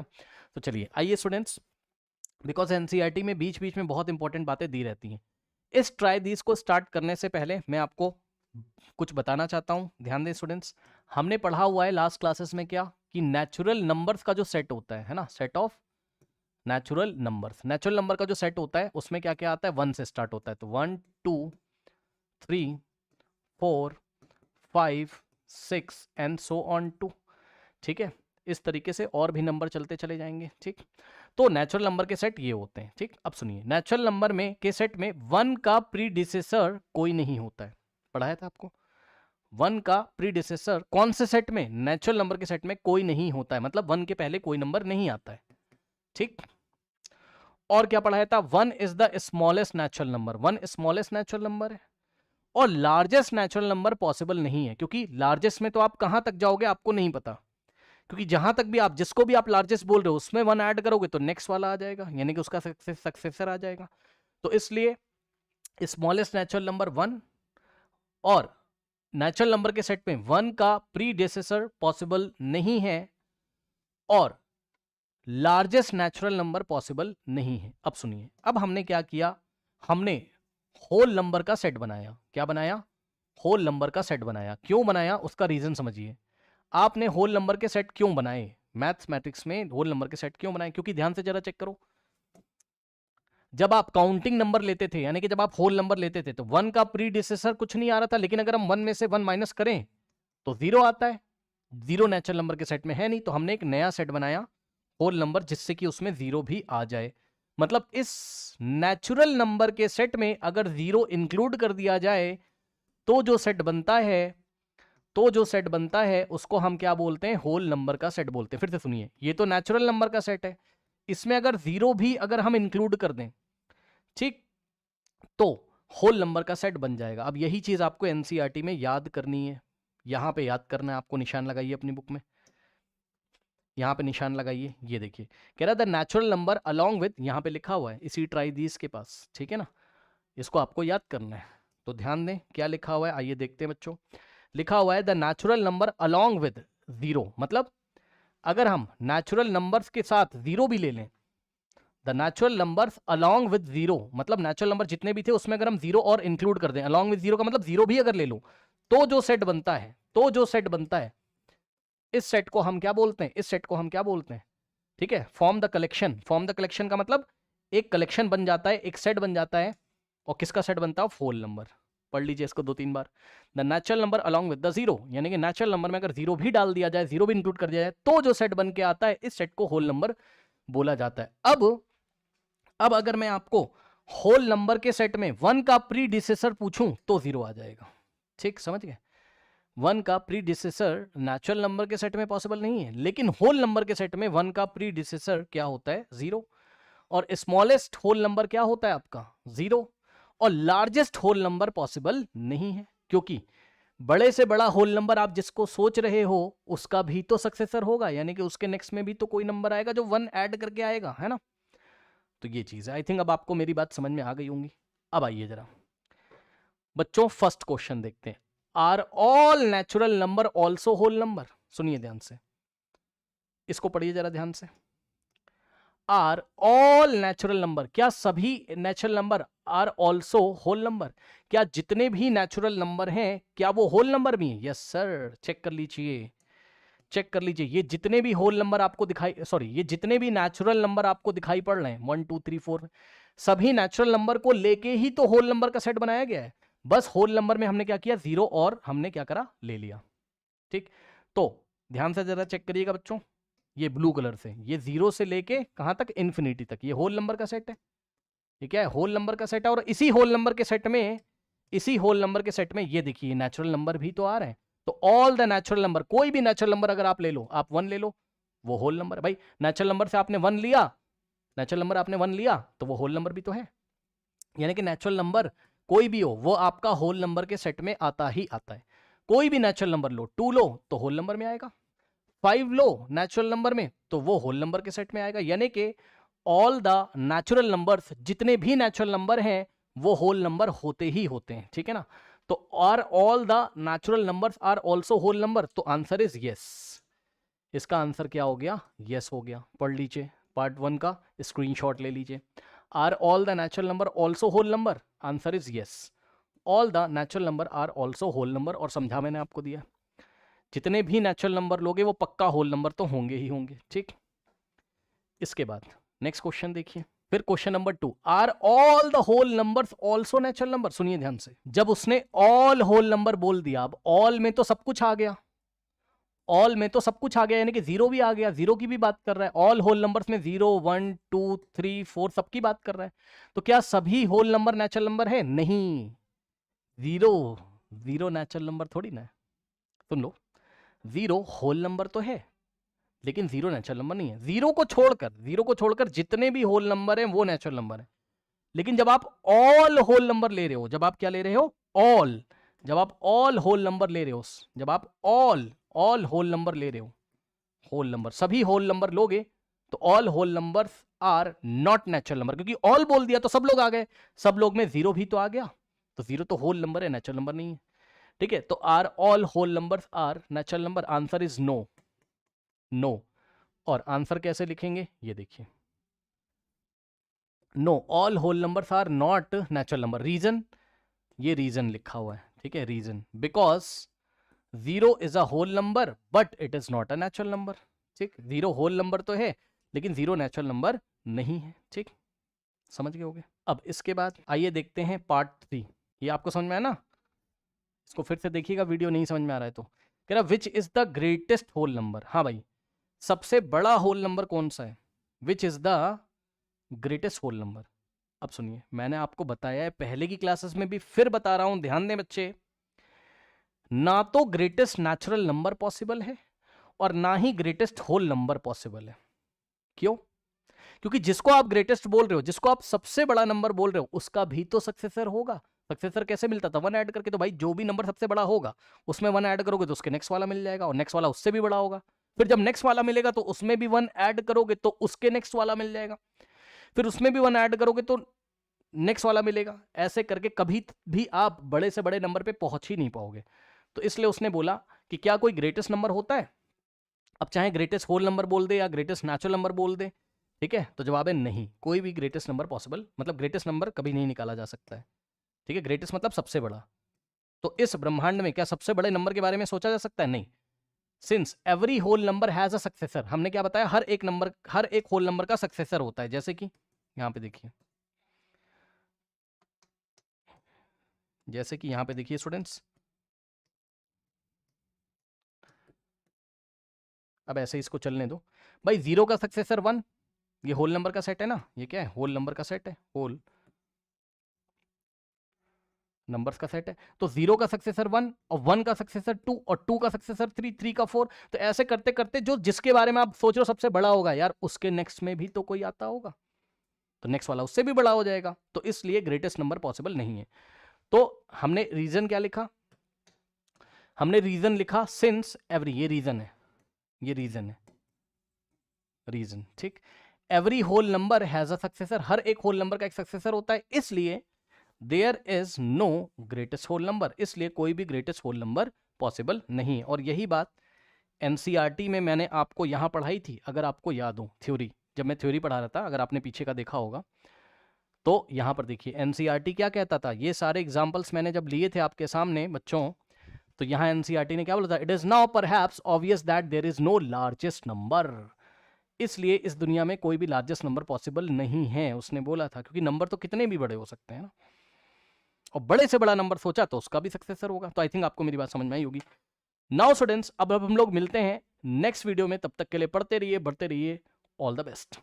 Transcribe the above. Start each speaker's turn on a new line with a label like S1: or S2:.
S1: तो चलिए आइए स्टूडेंट्स, बिकॉज एनसीईआरटी में बीच बीच में बहुत इंपॉर्टेंट बातें दी रहती हैं। इस ट्राई दीज को स्टार्ट करने से पहले मैं आपको कुछ बताना चाहता हूं। ध्यान दें स्टूडेंट्स, हमने पढ़ा हुआ है लास्ट क्लासेस में क्या कि नेचुरल नंबर्स का जो सेट होता है ना, set of natural numbers, natural number का जो सेट होता है उसमें क्या क्या आता है, 1 से स्टार्ट होता है। तो 1 2 3 4 5 6 एंड सो ऑन टू। ठीक है, इस तरीके से और भी नंबर चलते चले जाएंगे। ठीक, तो नेचुरल नंबर के सेट ये होते हैं। ठीक, अब सुनिए, नेचुरल नंबर में के सेट में 1 का प्रीडिसेसर कोई नहीं होता है। पढ़ाया था आपको, 1 का प्रीडिसेसर कौन से सेट में, नेचुरल नंबर के सेट में कोई नहीं होता है, मतलब 1 के पहले कोई नंबर नहीं आता है। ठीक, और क्या पढ़ाया था, 1 is the smallest natural number, 1 smallest natural number है और लार्जेस्ट नेचुरल नंबर पॉसिबल नहीं है, क्योंकि लार्जेस्ट में तो आप कहां तक जाओगे आपको नहीं पता, क्योंकि जहां तक भी आप जिसको भी आप लार्जेस्ट बोल रहे हो उसमें 1 ऐड करोगे तो नेक्स्ट वाला आ जाएगा, यानी कि उसका सक्सेसर आ जाएगा। तो इसलिए स्मॉलेस्ट नेचुरल नंबर 1 और नेचुरल नंबर के सेट में 1 का प्रीडेसेसर पॉसिबल नहीं है और लार्जेस्ट नेचुरल नंबर पॉसिबल नहीं है। अब सुनिए, अब हमने क्या किया, हमने होल नंबर का सेट बनाया। क्या बनाया, होल नंबर का सेट बनाया। क्यों बनाया उसका रीजन समझिए। आपने होल नंबर के सेट क्यों बनाए, मैथमेटिक्स में होल नंबर के सेट क्यों बनाए, क्योंकि ध्यान से जरा चेक करो, जब आप काउंटिंग नंबर लेते थे, यानी कि जब आप होल नंबर लेते थे, तो 1 का प्रीडिसेसर कुछ नहीं आ रहा था, लेकिन अगर हम 1 में से 1 माइनस करें तो 0 आता है। 0 नेचुरल नंबर के सेट में है नहीं, तो हमने एक नया सेट बनाया होल नंबर, जिससे कि उसमें 0 भी आ जाए। मतलब इस नेचुरल नंबर के सेट में अगर 0 इंक्लूड कर दिया जाए तो जो सेट बनता है, तो जो सेट बनता है उसको हम क्या बोलते हैं, होल नंबर का सेट बोलते हैं। फिर से सुनिए, ये तो नेचुरल नंबर का सेट है, इसमें अगर 0 भी अगर हम इंक्लूड कर दें, ठीक, तो होल नंबर का सेट बन जाएगा। अब यही चीज आपको एनसीईआरटी में याद करनी है, यहां पे याद करना है आपको। निशान लगाइए अपनी बुक में, यहां पे निशान लगाइए। ये देखिए, कह रहा था नेचुरल नंबर अलोंग विद, यहां पे लिखा हुआ है इसी ट्राई दीस के पास, ठीक है ना, इसको आपको याद करना है। तो ध्यान दें क्या लिखा हुआ है, आइए देखते हैं बच्चों। लिखा हुआ है the natural number along with 0, मतलब अगर हम नेचुरल नंबर्स के साथ 0 भी ले लें, the natural numbers along with 0, मतलब नेचुरल नंबर जितने भी थे उसमें अगर हम 0 और इंक्लूड कर दें, अलोंग विद 0 का मतलब 0 भी अगर ले लो, तो जो सेट बनता है, तो जो सेट बनता है, इस सेट को हम क्या बोलते हैं, इस सेट को हम क्या बोलते हैं, ठीक है, form the collection. Form the collection का मतलब एक कलेक्शन बन जाता है, एक सेट बन जाता है, और किसका सेट बनता है, होल नंबर। पढ़ लीजिए इसको 2-3 बार। The natural number along with the 0, यानी कि नेचुरल नंबर में अगर 0 भी डाल दिया जाए, 0 भी इंक्लूड कर दिया जाए, तो जो सेट बन के आता है इस सेट को होल नंबर बोला जाता है। अब अगर मैं आपको होल नंबर के सेट में 1 का प्रीडिसेसर पूछूं तो 0 आ जाएगा। ठीक, समझ गए। 1 का प्रीडिसेसर नेचुरल नंबर के सेट में पॉसिबल नहीं है, लेकिन होल नंबर के सेट में 1 का प्रीडिसेसर क्या होता है, 0। और स्मॉलेस्ट होल नंबर क्या होता है आपका, 0। और लार्जेस्ट होल नंबर पॉसिबल नहीं है, क्योंकि बड़े से बड़ा होल नंबर आप जिसको सोच रहे हो उसका भी तो सक्सेसर होगा, यानी कि उसके नेक्स्ट में भी तो कोई नंबर आएगा जो 1 ऐड करके आएगा, है ना। तो ये चीज है। आई थिंक अब आपको मेरी बात समझ में आ गई होंगी। अब आइए जरा बच्चों, फर्स्ट क्वेश्चन देखते हैं। Are all natural number also whole number? सुनिए ध्यान से, इसको पढ़िए जरा ध्यान से। आर ऑल नेचुरल नंबर, क्या सभी natural number are also whole number? क्या जितने भी नेचुरल नंबर हैं क्या वो होल नंबर भी हैं? यस सर, चेक कर लीजिए, चेक कर लीजिए। ये जितने भी होल नंबर आपको दिखाई, सॉरी, ये जितने भी नेचुरल नंबर आपको दिखाई पड़ रहे हैं 1 2 3 4, सभी नेचुरल नंबर को लेके ही तो होल नंबर का सेट बनाया गया है। बस होल नंबर में हमने क्या किया, 0 और हमने क्या करा, ले लिया। ठीक, तो ध्यान से जरा चेक करिएगा बच्चों, ये ब्लू कलर से, ये 0 से लेके कहां तक, इन्फिनिटी तक, ये होल नंबर का सेट है। ये क्या है, होल नंबर का सेट है। और इसी होल नंबर के सेट में, इसी होल नंबर के सेट में ये देखिए नेचुरल नंबर भी तो आ रहे हैं। तो ऑल द नेचुरल नंबर, कोई भी नेचुरल नंबर अगर आप ले लो, आप 1 ले लो, वो होल नंबर। भाई नेचुरल नंबर से आपने 1 लिया, नेचुरल नंबर आपने 1 लिया तो वो होल नंबर भी तो है। यानी कि नेचुरल नंबर कोई भी हो वो आपका होल नंबर के सेट में आता ही आता है। कोई भी नेचुरल नंबर लो, 2 लो तो होल नंबर में आएगा, 5 लो नेचुरल नंबर में तो वो होल नंबर के सेट में आएगा। यानी कि ऑल द नेचुरल नंबर्स, जितने भी नेचुरल नंबर हैं वो होल नंबर होते ही होते हैं, ठीक है ना। तो are all the natural numbers are also whole number, तो आंसर इज यस। इसका आंसर क्या हो गया? यस हो गया। पढ़ लीजिए, पार्ट 1 का स्क्रीनशॉट ले लीजिए। Are all the natural number also whole number? Answer is yes, all the natural number are also whole number. और समझा मैंने आपको दिया, जितने भी नेचुरल नंबर लोगे वो पक्का होल नंबर तो होंगे ही होंगे। ठीक, इसके बाद नेक्स्ट क्वेश्चन देखिए। फिर question number 2, are all the whole numbers also natural number? सुनिए ध्यान से, जब उसने ऑल होल नंबर बोल दिया, अब ऑल में तो सब कुछ आ गया, ऑल में तो सब कुछ आ गया, यानी कि जीरो भी आ गया, जीरो की भी बात कर रहा है। ऑल होल नंबर्स में 0 1 2 3 4 सबकी बात कर रहा है। तो क्या सभी होल नंबर नेचुरल नंबर है? नहीं, जीरो जीरो नेचुरल नंबर थोड़ी ना है। सुन लो, जीरो होल नंबर तो है लेकिन जीरो नेचुरल नंबर नहीं है। जीरो को छोड़कर जितने भी होल नंबर हैं वो नेचुरल नंबर है। लेकिन जब आप ऑल होल नंबर ले रहे हो, जब आप क्या ले रहे हो? ऑल। जब आप ऑल होल नंबर ले रहे हो, जब आप ऑल होल नंबर ले रहे हो, होल नंबर सभी होल नंबर लोगे, तो all whole numbers are not natural number. क्योंकि ऑल बोल दिया तो सब लोग आ गए, सब लोग में जीरो भी तो आ गया, तो जीरो तो होल नंबर है, नेचुरल नंबर नहीं है। ठीक है, तो are all whole numbers are natural number? Answer is no, no. और आंसर कैसे लिखेंगे ये देखिए, no all whole numbers are not natural number. Reason, ये रीजन लिखा हुआ है, ठीक है, reason because zero is a whole number but it is not a natural number. ठीक, जीरो होल नंबर तो है लेकिन जीरो नेचुरल नंबर नहीं है। ठीक, समझ गए होगे। अब इसके बाद आइए देखते हैं पार्ट 3। ये आपको समझ में आया ना? इसको फिर से देखिएगा, वीडियो नहीं समझ में आ रहा है तो। कह रहा which is the greatest whole number? हाँ भाई, सबसे बड़ा होल नंबर कौन सा है? Which is the greatest whole number? अब सुनिए, मैंने आपको बताया है पहले की क्लासेस में भी, फिर बता रहा हूं, ध्यान दें बच्चे। ना तो ग्रेटेस्ट नेचुरल नंबर पॉसिबल है और ना ही ग्रेटेस्ट होल नंबर पॉसिबल है। क्यों? क्योंकि जिसको आप ग्रेटेस्ट बोल रहे हो, जिसको आप सबसे बड़ा नंबर बोल रहे हो, उसका भी तो सक्सेसर होगा। सक्सेसर कैसे मिलता था? 1 ऐड करके। तो भाई जो भी नंबर सबसे बड़ा होगा उसमें 1 ऐड करोगे तो उसके नेक्स्ट वाला मिल जाएगा, और नेक्स्ट वाला उससे भी बड़ा होगा। फिर जब नेक्स्ट वाला मिलेगा तो उसमें भी 1 ऐड करोगे तो उसके नेक्स्ट वाला मिल जाएगा, फिर उसमें भी 1 ऐड करोगे तो नेक्स्ट वाला मिलेगा। ऐसे करके कभी भी आप बड़े से बड़े नंबर पे पहुंच ही नहीं पाओगे। तो इसलिए उसने बोला कि क्या कोई ग्रेटेस्ट नंबर होता है? अब चाहे ग्रेटेस्ट होल नंबर बोल दे या ग्रेटेस्ट नेचुरल नंबर बोल दे, ठीक है, तो जवाब है नहीं, कोई भी ग्रेटेस्ट नंबर पॉसिबल, मतलब ग्रेटेस्ट नंबर कभी नहीं निकाला जा सकता है। ठीक है, ग्रेटेस्ट मतलब सबसे बड़ा। तो इस ब्रह्मांड में क्या सबसे बड़े नंबर के बारे में सोचा जा सकता है? नहीं। Since every whole number has a successor, हमने क्या बताया? हर एक नंबर, हर एक होल नंबर का सक्सेसर होता है। जैसे कि यहां पे देखिए, जैसे कि यहां पे देखिए स्टूडेंट्स, अब ऐसे इसको चलने दो भाई। 0 का सक्सेसर 1, ये होल नंबर का सेट है ना, ये क्या है? होल नंबर का सेट है, होल नंबर्स का सेट है। तो 0 का सक्सेसर 1 और 1 का सक्सेसर 2 और 2 का सक्सेसर 3, 3 का 4। तो ऐसे करते करते जो जिसके बारे में आप सोच रहे हो सबसे बड़ा होगा यार, उसके नेक्स्ट में भी तो कोई आता होगा, तो नेक्स्ट वाला उससे भी बड़ा हो जाएगा। तो इसलिए ग्रेटेस्ट नंबर पॉसिबल नहीं है। तो हमने रीजन क्या लिखा? हमने रीजन लिखा सिंस एवरी, ये रीजन है, ये रीजन है, रीजन। ठीक, every whole number has a successor, हर एक होल नंबर का एक सक्सेसर होता है, इसलिए there is no greatest whole number, इसलिए कोई भी ग्रेटेस्ट होल नंबर पॉसिबल नहीं है। और यही बात एनसीईआरटी में मैंने आपको यहां पढ़ाई थी, अगर आपको याद हो थ्योरी, जब मैं थ्योरी पढ़ा रहा था, अगर आपने पीछे का देखा होगा तो यहां पर देखिए एनसीईआरटी क्या कहता था। ये सारे एग्जाम्पल्स मैंने जब लिए थे आपके सामने बच्चों, तो यहां एनसीईआरटी ने क्या बोला था? It is now perhaps obvious that there is no largest number, इसलिए इस दुनिया में कोई भी लार्जेस्ट नंबर पॉसिबल नहीं है, उसने बोला था। क्योंकि नंबर तो कितने भी बड़े हो सकते हैं ना, और बड़े से बड़ा नंबर सोचा तो उसका भी सक्सेसर होगा। तो आई थिंक आपको मेरी बात समझ में आई होगी। नाउ स्टूडेंट्स, अब हम लोग मिलते हैं नेक्स्ट वीडियो में, तब तक के लिए पढ़ते रहिए, बढ़ते रहिए। All the best.